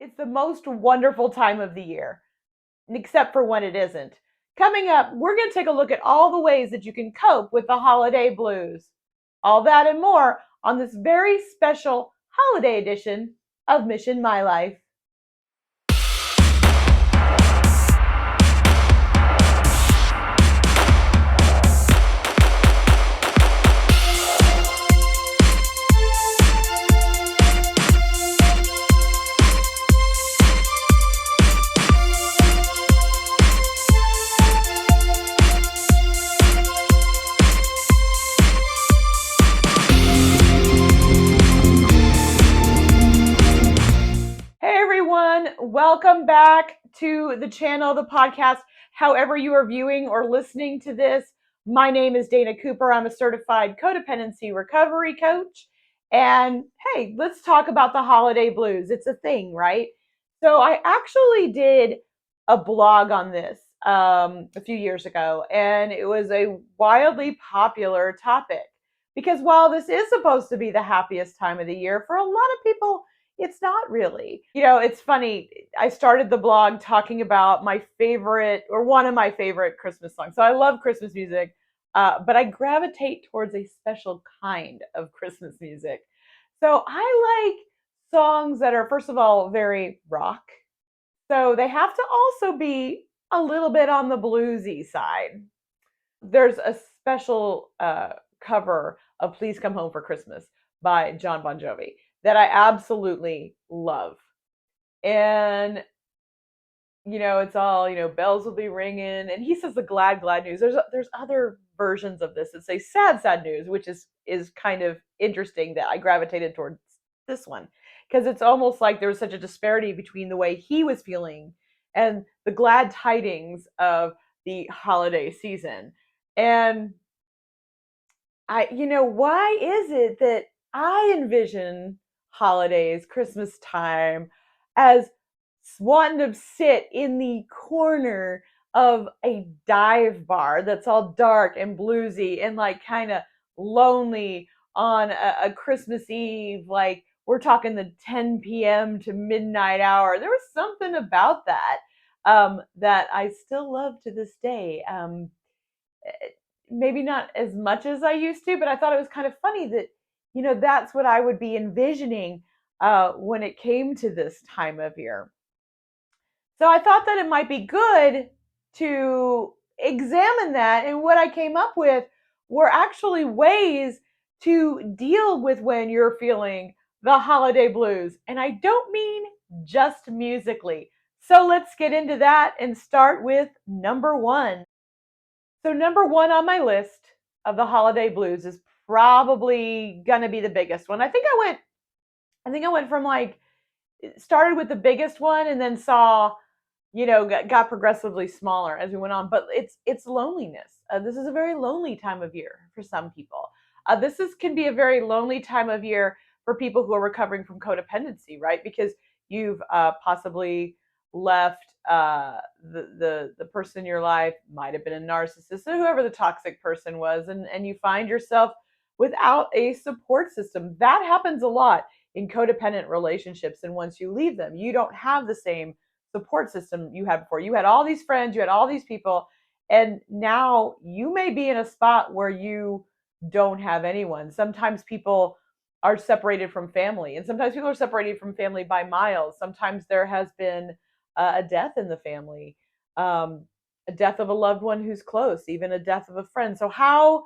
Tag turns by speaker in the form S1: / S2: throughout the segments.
S1: It's the most wonderful time of the year, except for when it isn't. Coming up, we're going to take a look at all the ways that you can cope with the holiday blues. All that and more on this very special holiday edition of Mission My Life. Hey everyone, welcome back to the channel, the podcast, however you are viewing or listening to this. My name is Dana Cooper. I'm a certified codependency recovery coach. And hey, let's talk about the holiday blues. It's a thing, right? So I actually did a blog on this a few years ago, and it was a wildly popular topic because while this is supposed to be the happiest time of the year, for a lot of people, it's not really. It's funny. I started the blog talking about my favorite or one of my favorite Christmas songs. So I love Christmas music, but I gravitate towards a special kind of Christmas music. So I like songs that are, first of all, very rock. So they have to also be a little bit on the bluesy side. There's a special cover of Please Come Home for Christmas by John Bon Jovi that I absolutely love. And, it's all, bells will be ringing. And he says the glad, glad news. There's other versions of this that say sad, sad news, which is kind of interesting that I gravitated towards this one. Because it's almost like there was such a disparity between the way he was feeling and the glad tidings of the holiday season. And why is it that I envision holidays, Christmas time, as wanting to sit in the corner of a dive bar that's all dark and bluesy and like kind of lonely on a Christmas Eve, like we're talking the 10 p.m. to midnight hour. There was something about that that I still love to this day. Maybe not as much as I used to, but I thought it was kind of funny that, that's what I would be envisioning when it came to this time of year. So I thought that it might be good to examine that. And what I came up with were actually ways to deal with when you're feeling the holiday blues. And I don't mean just musically. So let's get into that and start with number one. So number one on my list of the holiday blues is probably gonna be the biggest one. I think I went from like started with the biggest one and then saw, got progressively smaller as we went on. But it's loneliness. This is a very lonely time of year for some people. Can be a very lonely time of year for people who are recovering from codependency, right? Because you've possibly left the person in your life, might have been a narcissist or whoever the toxic person was, and you find yourself without a support system. That happens a lot in codependent relationships, and once you leave them, you don't have the same support system you had before. You had all these friends, you had all these people, and now you may be in a spot where you don't have anyone. Sometimes people are separated from family, and sometimes people are separated from family by miles. Sometimes there has been a death in the family, a death of a loved one who's close, even a death of a friend. So how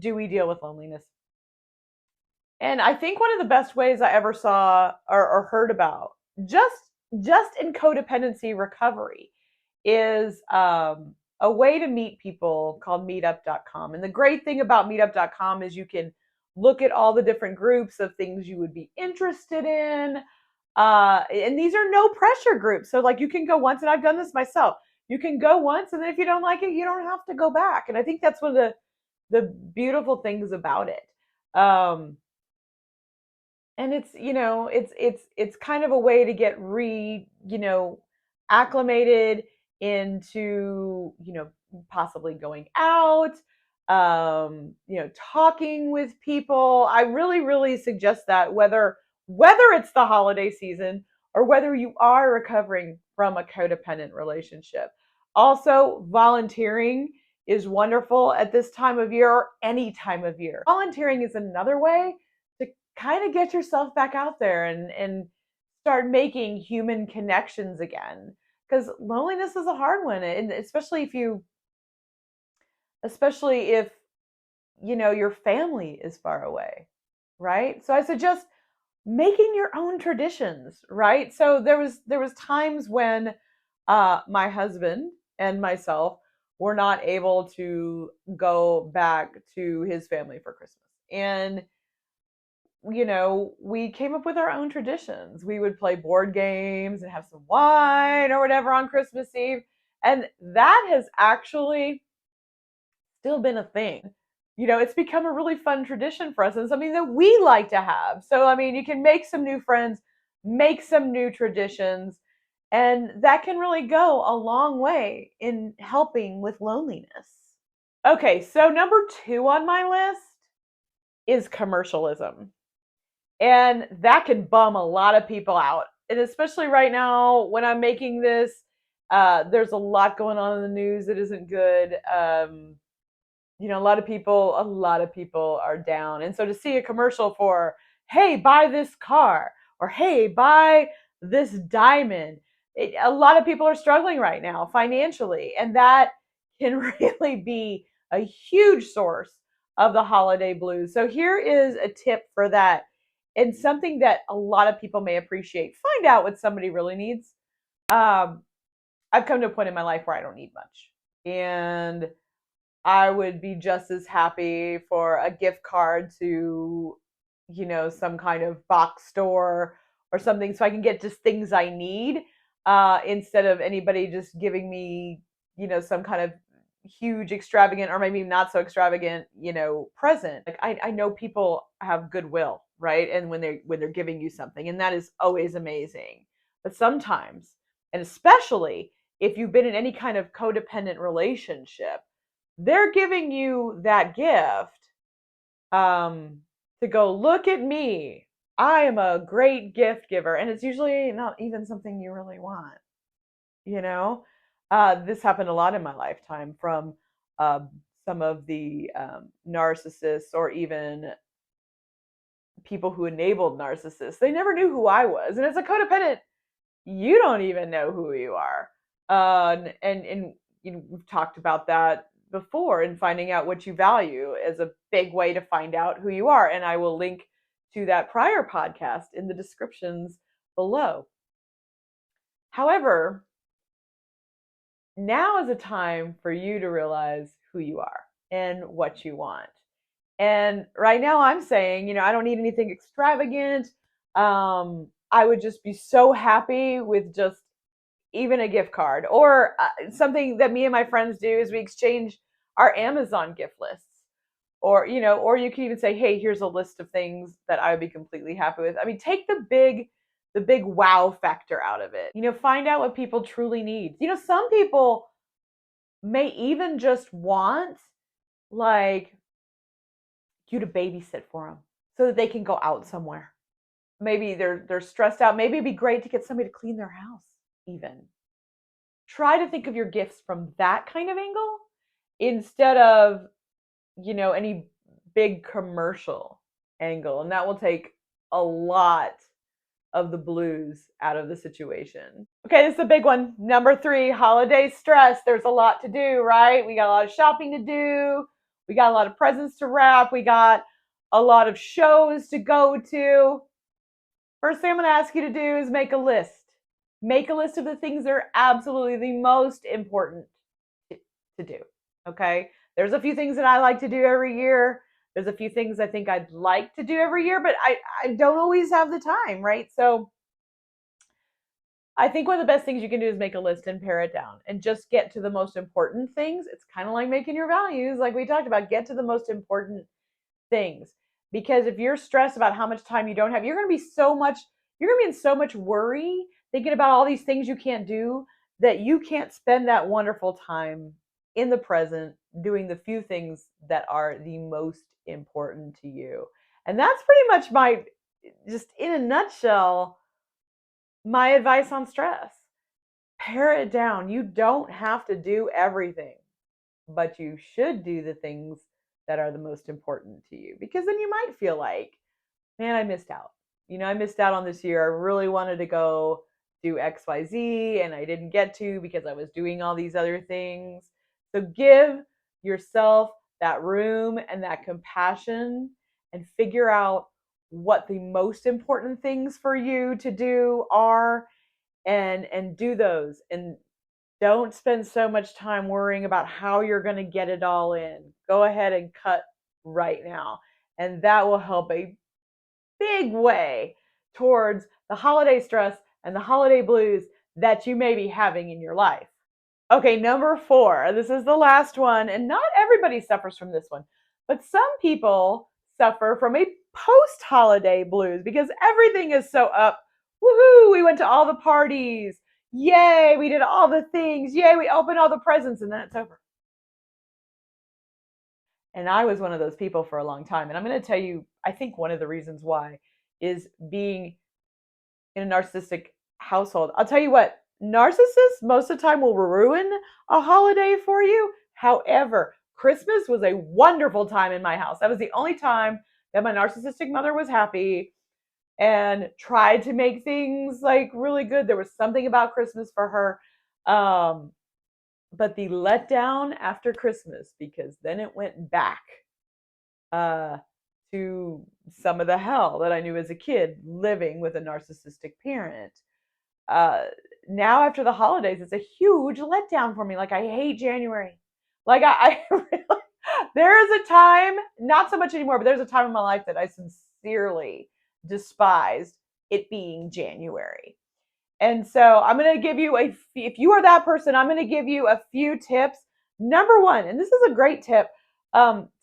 S1: do we deal with loneliness? And I think one of the best ways I ever saw or heard about, just in codependency recovery, is a way to meet people called meetup.com. And the great thing about meetup.com is you can look at all the different groups of things you would be interested in. And these are no pressure groups. So like you can go once, and I've done this myself. You can go once, and then if you don't like it, you don't have to go back. And I think that's one of the beautiful things about it. And it's kind of a way to get acclimated into, possibly going out, talking with people. I really, really suggest that whether it's the holiday season or whether you are recovering from a codependent relationship. Also, volunteering is wonderful at this time of year or any time of year. Volunteering is another way to kind of get yourself back out there and start making human connections again, because loneliness is a hard one, and especially if your family is far away, right? So I suggest making your own traditions, right? So there was times when my husband and myself were not able to go back to his family for Christmas. And we came up with our own traditions. We would play board games and have some wine or whatever on Christmas Eve. And that has actually still been a thing. It's become a really fun tradition for us and something that we like to have. So, I mean, you can make some new friends, make some new traditions, and that can really go a long way in helping with loneliness. Okay, so number two on my list is commercialism. And that can bum a lot of people out. And especially right now when I'm making this, there's a lot going on in the news that isn't good. A lot of people are down. And so to see a commercial for, hey, buy this car, or hey, buy this diamond, a lot of people are struggling right now financially. And that can really be a huge source of the holiday blues. So here is a tip for that, and something that a lot of people may appreciate. Find out what somebody really needs. Um, I've come to a point in my life where I don't need much. And I would be just as happy for a gift card to, some kind of box store or something, so I can get just things I need, instead of anybody just giving me, some kind of huge, extravagant, or maybe not so extravagant, present. Like I know people have goodwill, right? And when they're giving you something, and that is always amazing. But sometimes, and especially if you've been in any kind of codependent relationship, they're giving you that gift, um, to go, look at me. I am a great gift giver. And it's usually not even something you really want, you know? This happened a lot in my lifetime from uh, some of the narcissists, or even people who enabled narcissists. They never knew who I was. And as a codependent, you don't even know who you are. And we've talked about that before, and finding out what you value is a big way to find out who you are. And I will link to that prior podcast in the descriptions below. However, now is a time for you to realize who you are and what you want. And right now I'm saying, I don't need anything extravagant. I would just be so happy with just even a gift card, or something that me and my friends do is we exchange our Amazon gift lists. Or you can even say, hey, here's a list of things that I would be completely happy with. I mean, take the big wow factor out of it. Find out what people truly need. Some people may even just want, like, you to babysit for them so that they can go out somewhere. Maybe they're stressed out. Maybe it'd be great to get somebody to clean their house even. Try to think of your gifts from that kind of angle instead of, any big commercial angle. And that will take a lot of the blues out of the situation. Okay, this is a big one. Number 3, holiday stress. There's a lot to do, right? We got a lot of shopping to do. We got a lot of presents to wrap. We got a lot of shows to go to. First thing I'm going to ask you to do is make a list. Make a list of the things that are absolutely the most important to do. Okay? There's a few things that I like to do every year. There's a few things I think I'd like to do every year, but I don't always have the time, right? So I think one of the best things you can do is make a list and pare it down and just get to the most important things. It's kind of like making your values, like we talked about. Get to the most important things. Because if you're stressed about how much time you don't have, you're going to be in so much worry thinking about all these things you can't do, that you can't spend that wonderful time in the present doing the few things that are the most important to you. And that's pretty much just in a nutshell, my advice on stress: pare it down. You don't have to do everything, but you should do the things that are the most important to you, because then you might feel like, man, I missed out. I missed out on this year. I really wanted to go do XYZ and I didn't get to because I was doing all these other things. So give yourself that room and that compassion and figure out what the most important things for you to do are, and do those, and don't spend so much time worrying about how you're going to get it all in. Go ahead and cut right now, and that will help a big way towards the holiday stress and the holiday blues that you may be having in your life. Okay, number 4. This is the last one, and not everybody suffers from this one, but some people suffer from a post holiday blues because everything is so up. Woohoo! We went to all the parties. Yay! We did all the things. Yay! We opened all the presents, and then it's over. And I was one of those people for a long time. And I'm going to tell you, I think one of the reasons why is being in a narcissistic household. I'll tell you what, narcissists most of the time will ruin a holiday for you. However, Christmas was a wonderful time in my house. That was the only time that my narcissistic mother was happy and tried to make things like really good. There was something about Christmas for her. But the letdown after Christmas, because then it went back uh, to some of the hell that I knew as a kid living with a narcissistic parent. Uh, Now after the holidays, it's a huge letdown for me. Like, I hate January. Like, I really, there is a time, not so much anymore, but there's a time in my life that I sincerely despised it being January. And so I'm going to give you if you are that person, I'm going to give you a few tips. Number 1, and this is a great tip,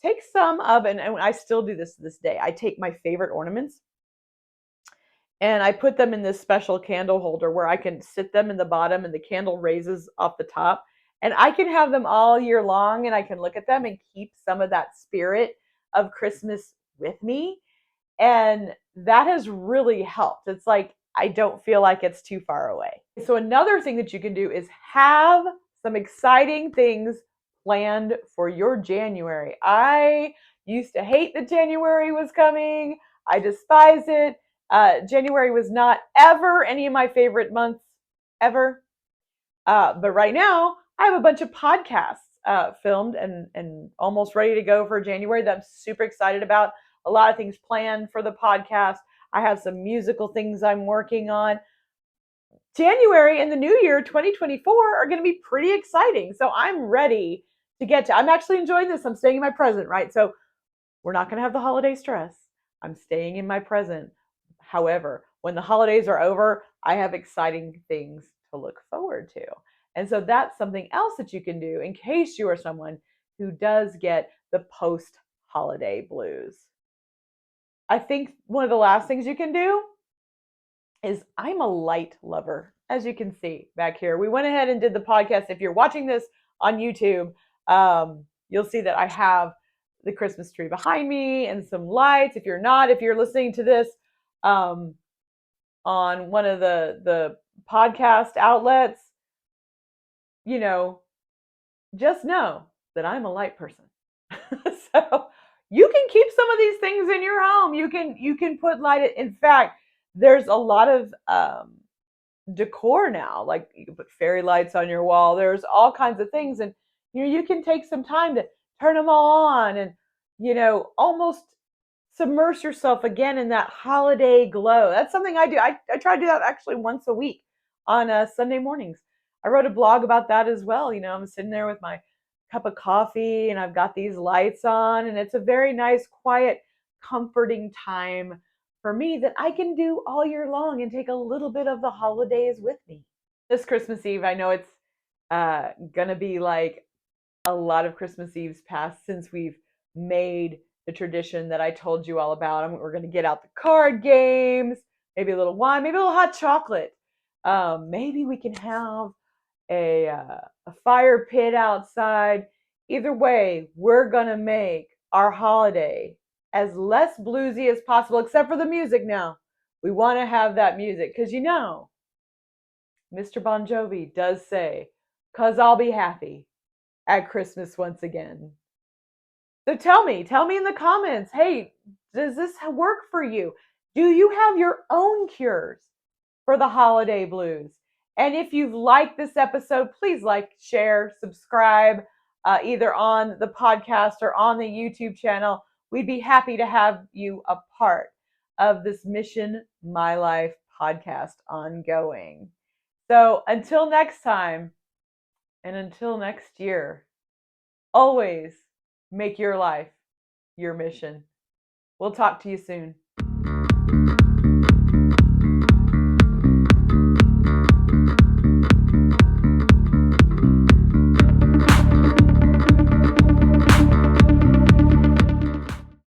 S1: take some of, and I still do this to this day, I take my favorite ornaments and I put them in this special candle holder where I can sit them in the bottom and the candle raises off the top. And I can have them all year long and I can look at them and keep some of that spirit of Christmas with me. And that has really helped. It's like I don't feel like it's too far away. So another thing that you can do is have some exciting things planned for your January. I used to hate that January was coming. I despise it. January was not ever any of my favorite months ever. But right now, I have a bunch of podcasts filmed and almost ready to go for January that I'm super excited about. A lot of things planned for the podcast. I have some musical things I'm working on. January and the new year, 2024, are going to be pretty exciting. So I'm ready to get to. I'm actually enjoying this. I'm staying in my present, right? So we're not going to have the holiday stress. I'm staying in my present. However, when the holidays are over, I have exciting things to look forward to. And so that's something else that you can do in case you are someone who does get the post-holiday blues. I think one of the last things you can do is, I'm a light lover, as you can see back here. We went ahead and did the podcast. If you're watching this on YouTube, you'll see that I have the Christmas tree behind me and some lights. If you're not, if you're listening to this on one of the podcast outlets, just know that I'm a light person. So you can keep some of these things in your home. You can put light. In fact, there's a lot of decor now. Like, you can put fairy lights on your wall. There's all kinds of things, and you can take some time to turn them all on, and almost submerge yourself again in that holiday glow. That's something I do. I try to do that actually once a week on Sunday mornings. I wrote a blog about that as well. I'm sitting there with my cup of coffee and I've got these lights on, and it's a very nice, quiet, comforting time for me that I can do all year long and take a little bit of the holidays with me. This Christmas Eve, I know it's gonna be like a lot of Christmas Eves past since we've made the tradition that I told you all about. We're going to get out the card games, maybe a little wine, maybe a little hot chocolate. Maybe we can have a fire pit outside. Either way, we're going to make our holiday as less bluesy as possible, except for the music now. We want to have that music because Mr. Bon Jovi does say, "'Cause I'll be happy at Christmas once again." So tell me in the comments, hey, does this work for you? Do you have your own cures for the holiday blues? And if you've liked this episode, please like, share, subscribe, either on the podcast or on the YouTube channel. We'd be happy to have you a part of this Mission My Life podcast ongoing. So until next time, and until next year, always make your life your mission. We'll talk to you soon.